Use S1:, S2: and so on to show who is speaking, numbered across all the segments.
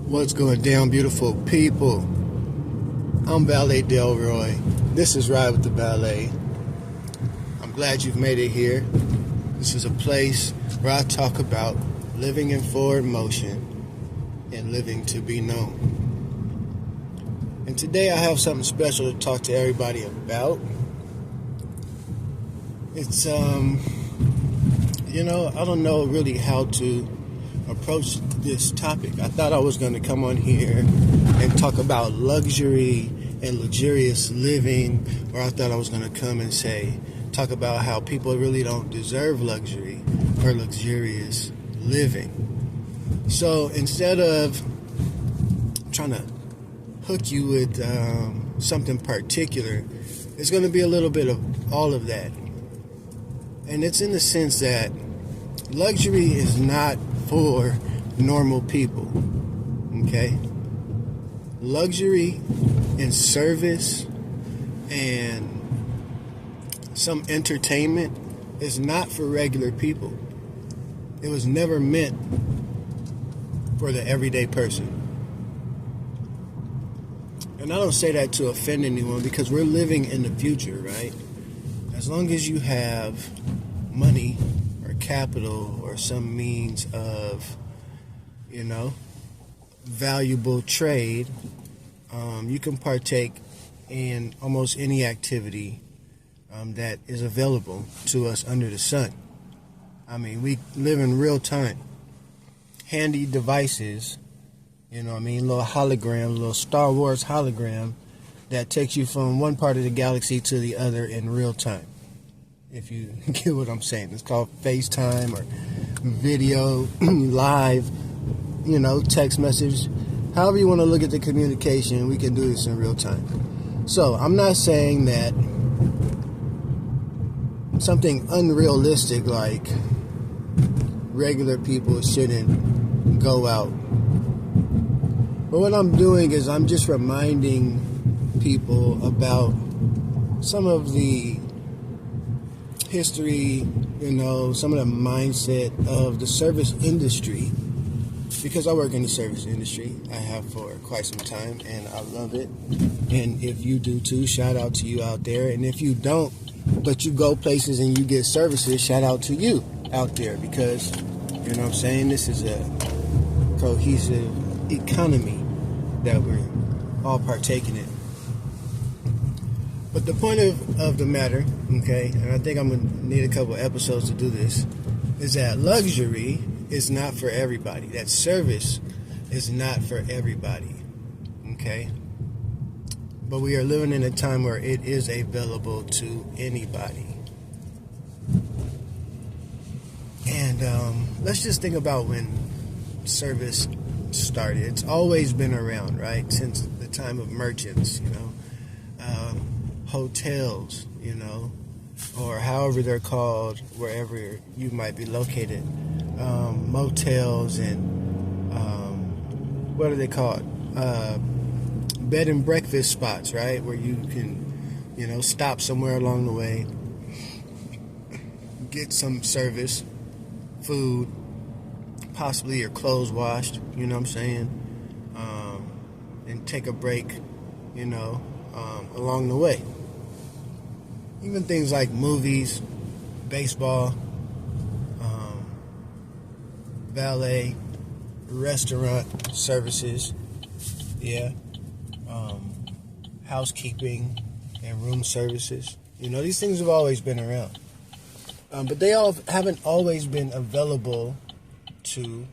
S1: What's going down, beautiful people? I'm Valet Delroy. This is Ride with the Valet. I'm glad you've made it here. This is a place where I talk about living in forward motion and living to be known. And today I have something special to talk to everybody about. It's, I don't know really how to approach this topic. I thought I was going to come on here and talk about luxury and luxurious living, or I thought I was going to come and talk about how people really don't deserve luxury or luxurious living. So instead of trying to hook you with something particular, it's going to be a little bit of all of that. And it's in the sense that luxury is not for normal people, okay? Luxury and service and some entertainment is not for regular people. It was never meant for the everyday person. And I don't say that to offend anyone, because we're living in the future, right? As long as you have money or capital or some means of, valuable trade, you can partake in almost any activity that is available to us under the sun. I mean, we live in real time. Handy devices, little hologram, little Star Wars hologram that takes you from one part of the galaxy to the other in real time. If you get what I'm saying. It's called FaceTime or video, live, text message. However you want to look at the communication, we can do this in real time. So I'm not saying that something unrealistic like regular people shouldn't go out. But what I'm doing is I'm just reminding people about some of the history, some of the mindset of the service industry, because I work in the service industry. I have for quite some time, and I love it. And if you do too, shout out to you out there. And if you don't, but you go places and you get services, shout out to you out there, because, this is a cohesive economy that we're all partaking in. But the point of the matter, okay, and I think I'm going to need a couple episodes to do this, is that luxury is not for everybody. That service is not for everybody, okay? But we are living in a time where it is available to anybody. And let's just think about when service started. It's always been around, right? Since the time of merchants, hotels, or however they're called, wherever you might be located, motels and what are they called? Bed and breakfast spots, right? Where you can, stop somewhere along the way, get some service, food, possibly your clothes washed, and take a break, along the way. Even things like movies, baseball, valet, restaurant services, housekeeping and room services. These things have always been around. But they all haven't always been available to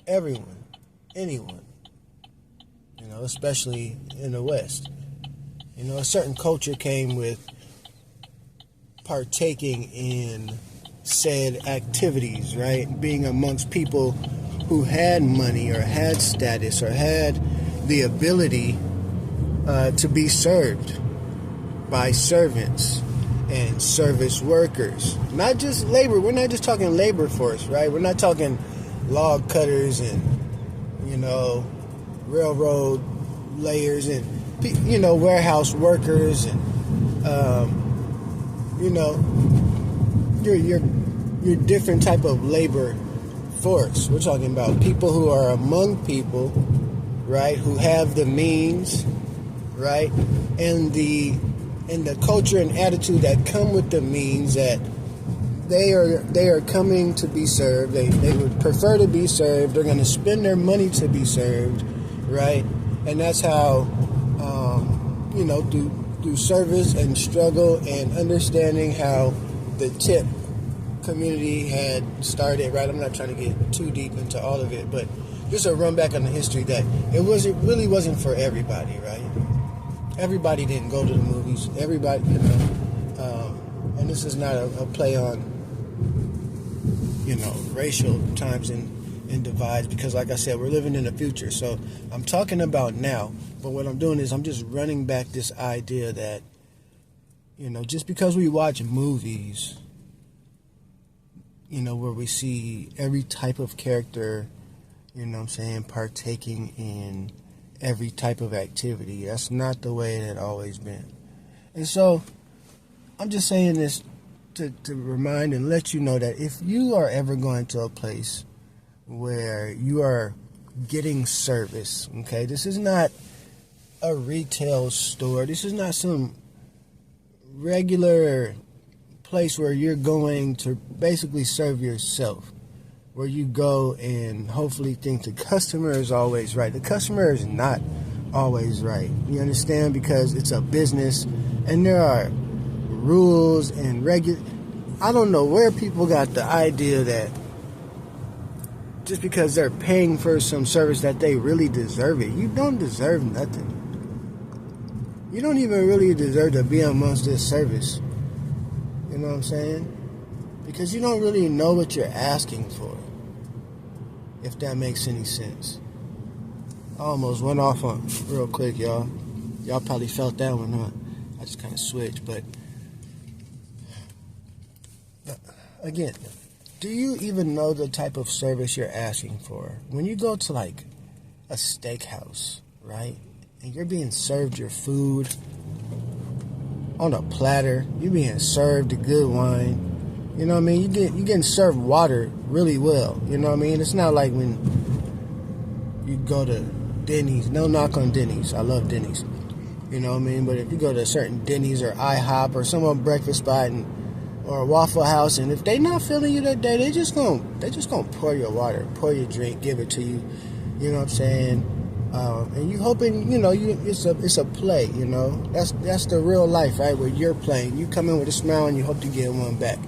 S1: everyone, anyone, especially in the West. A certain culture came with partaking in said activities, right? Being amongst people who had money or had status or had the ability to be served by servants and service workers. Not just labor. We're not just talking labor force, right? We're not talking log cutters and, railroad layers and, warehouse workers and, your different type of labor force. We're talking about people who are among people, right? Who have the means, right? And the culture and attitude that come with the means, that they are coming to be served. They would prefer to be served. They're going to spend their money to be served, right? And that's how, through service and struggle and understanding how the tip community had started, right? I'm not trying to get too deep into all of it, but just a run back on the history that it really wasn't for everybody, right? Everybody didn't go to the movies. Everybody, and this is not a play on, racial times and divides, because like I said, we're living in the future. So I'm talking about now, but what I'm doing is I'm just running back this idea that, just because we watch movies, where we see every type of character, partaking in every type of activity. That's not the way it had always been. And so I'm just saying this to remind and let you know that if you are ever going to a place where you are getting service, okay, this is not a retail store. This is not some regular place where you're going to basically serve yourself, where you go and hopefully think the customer is always right. The customer is not always right. You understand? Because it's a business and there are rules and I don't know where people got the idea that just because they're paying for some service that they really deserve it. You don't deserve nothing. You don't even really deserve to be amongst this service. You know what I'm saying? Because you don't really know what you're asking for, if that makes any sense. I almost went off on real quick, y'all. Y'all probably felt that one, huh? I just kind of switched, but again, do you even know the type of service you're asking for? When you go to like a steakhouse, right, and you're being served your food on a platter, you're being served a good wine, you know what I mean? You're getting served water really well, you know what I mean? It's not like when you go to Denny's. No knock on Denny's. I love Denny's. You know what I mean? But if you go to a certain Denny's or IHOP or some breakfast spot or a Waffle House, and if they not feeling you that day, they just gonna pour your water, pour your drink, give it to you. You know what I'm saying? And you hoping, it's a play. That's the real life, right? Where you're playing, you come in with a smile and you hope to get one back.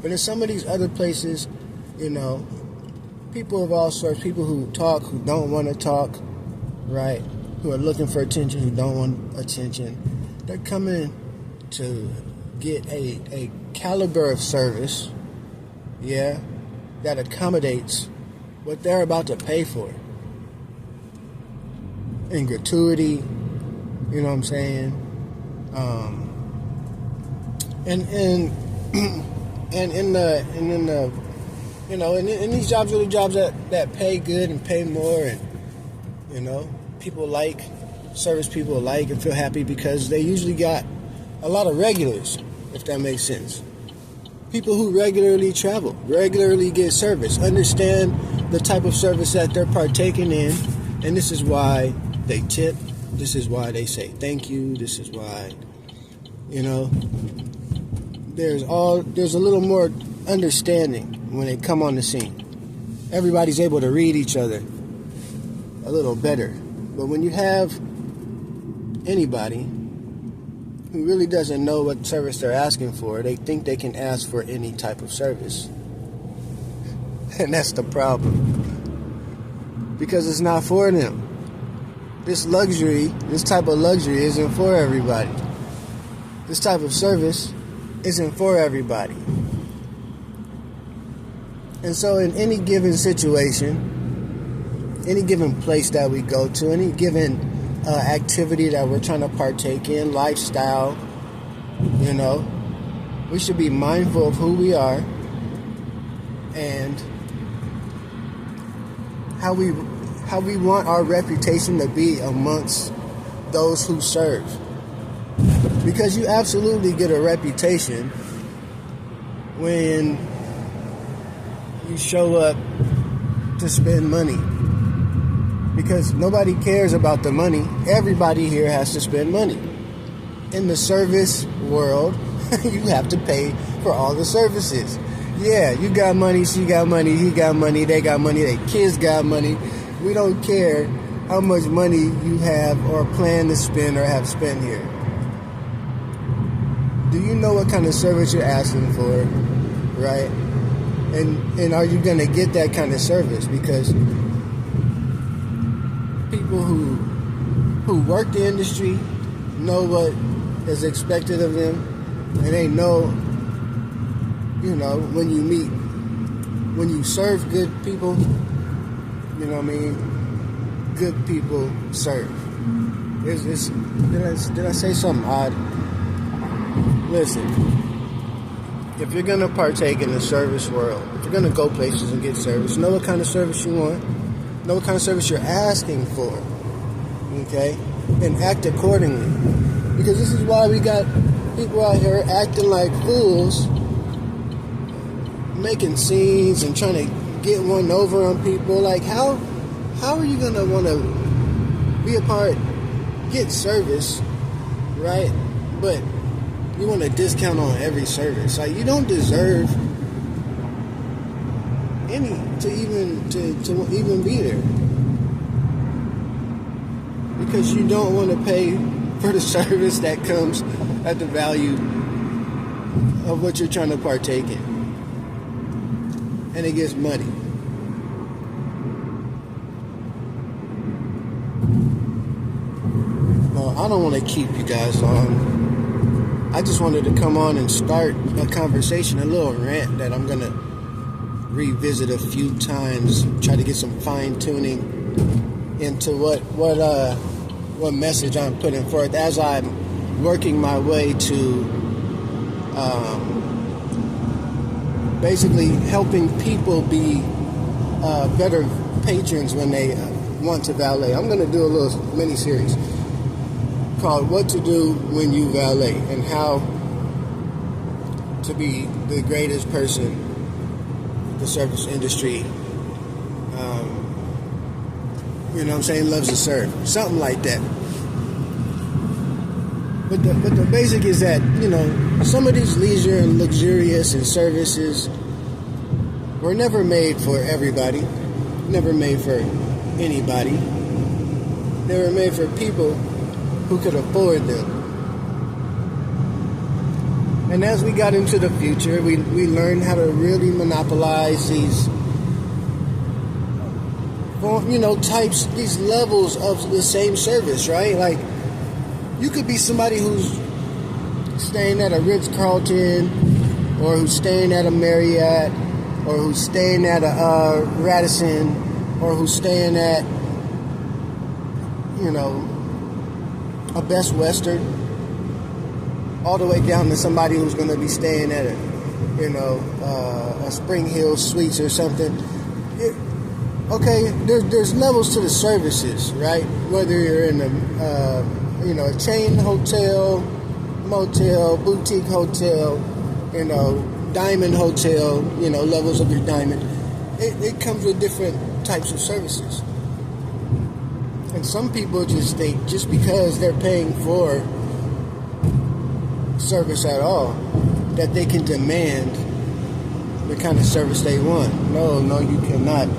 S1: But in some of these other places, people of all sorts, people who talk, who don't want to talk, right? Who are looking for attention, who don't want attention, they're coming to get a caliber of service, that accommodates what they're about to pay for. In gratuity, you know what I'm saying? And in these jobs are the jobs that pay good and pay more, and service people like and feel happy because they usually got a lot of regulars, if that makes sense. People who regularly travel, regularly get service, understand the type of service that they're partaking in, and this is why they tip, this is why they say thank you, this is why, there's a little more understanding when they come on the scene. Everybody's able to read each other a little better. But when you have anybody who really doesn't know what service they're asking for, they think they can ask for any type of service. And that's the problem. Because it's not for them. This type of luxury isn't for everybody. This type of service isn't for everybody. And so in any given situation, any given place that we go to, any given activity that we're trying to partake in, lifestyle, we should be mindful of who we are and how we want our reputation to be amongst those who serve. Because you absolutely get a reputation when you show up to spend money. Because nobody cares about the money. Everybody here has to spend money. In the service world, you have to pay for all the services. Yeah, you got money, she got money, he got money, they got money, their kids got money. We don't care how much money you have or plan to spend or have spent here. Do you know what kind of service you're asking for, right? And are you going to get that kind of service? Because people who work the industry know what is expected of them, and they know, when you serve good people, good people serve. Did I say something odd? Listen, if you're going to partake in the service world, if you're going to go places and get service, know what kind of service you want, know what kind of service you're asking for, okay? And act accordingly. Because this is why we got people out here acting like fools, making scenes and trying to get one over on people. Like, how are you going to want to be a part, get service, right? But you want a discount on every service. Like, you don't deserve any to even be there, because you don't want to pay for the service that comes at the value of what you're trying to partake in, and it gets muddy. Well, I don't want to keep you guys long. I just wanted to come on and start a conversation, a little rant that I'm going to revisit a few times, try to get some fine-tuning into what message I'm putting forth as I'm working my way to basically helping people be better patrons when they want to valet. I'm going to do a little mini-series called What to Do When You Valet, and how to be the greatest person in the service industry, loves to serve. Something like that. But the basic is that, some of these leisure and luxurious and services were never made for everybody, never made for anybody. They were made for people who could afford them. And as we got into the future, we learned how to really monopolize these, types, these levels of the same service, right? Like, you could be somebody who's staying at a Ritz-Carlton, or who's staying at a Marriott, or who's staying at a Radisson, or who's staying at, a Best Western, all the way down to somebody who's going to be staying at a Spring Hill Suites or something. There's levels to the services, right? Whether you're in a chain hotel, motel, boutique hotel, diamond hotel, levels of your diamond. It comes with different types of services. And some people just think just because they're paying for service at all, that they can demand the kind of service they want. No, you cannot.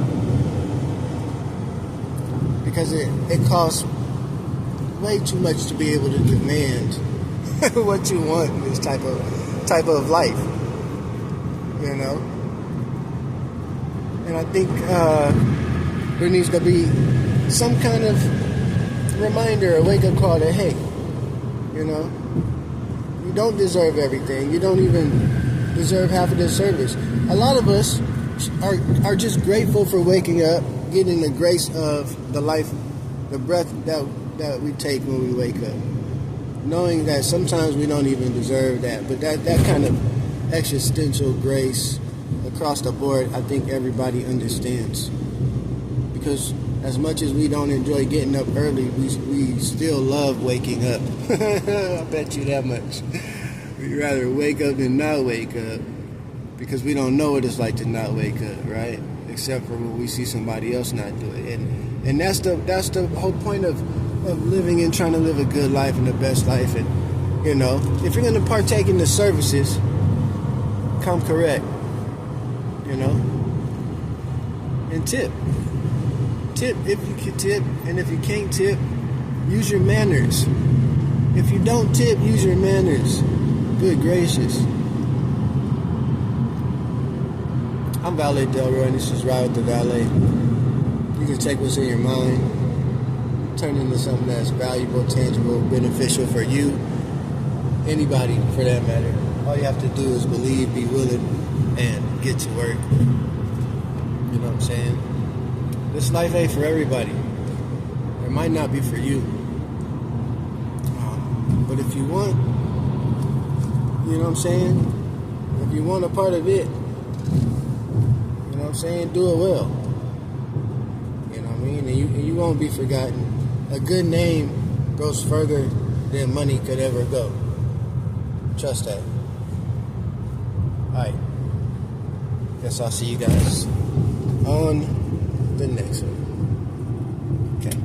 S1: Because it costs way too much to be able to demand what you want in this type of life. And I think there needs to be some kind of reminder, a wake-up call that, hey, you don't deserve everything. You don't even deserve half of this service. A lot of us are just grateful for waking up, getting the grace of the life, the breath that we take when we wake up. Knowing that sometimes we don't even deserve that, but that kind of existential grace across the board, I think everybody understands. Because as much as we don't enjoy getting up early, we still love waking up. I bet you that much. We'd rather wake up than not wake up, because we don't know what it's like to not wake up, right? Except for when we see somebody else not do it, and that's the whole point of living and trying to live a good life and the best life. And you know, if you're gonna partake in the services, come correct, you know, and tip if you can tip, and if you can't tip, use your manners. If you don't tip, use your manners. Good gracious. I'm Valet Delroy, and this is Ride with the Valet. You can take what's in your mind, turn it into something that's valuable, tangible, beneficial for you, anybody for that matter. All you have to do is believe, be willing, and get to work. You know what I'm saying? This life ain't for everybody. It might not be for you. But if you want, you know what I'm saying? If you want a part of it, you know what I'm saying? Do it well. You know what I mean? And you won't be forgotten. A good name goes further than money could ever go. Trust that. Alright. Guess I'll see you guys on the next one. Okay.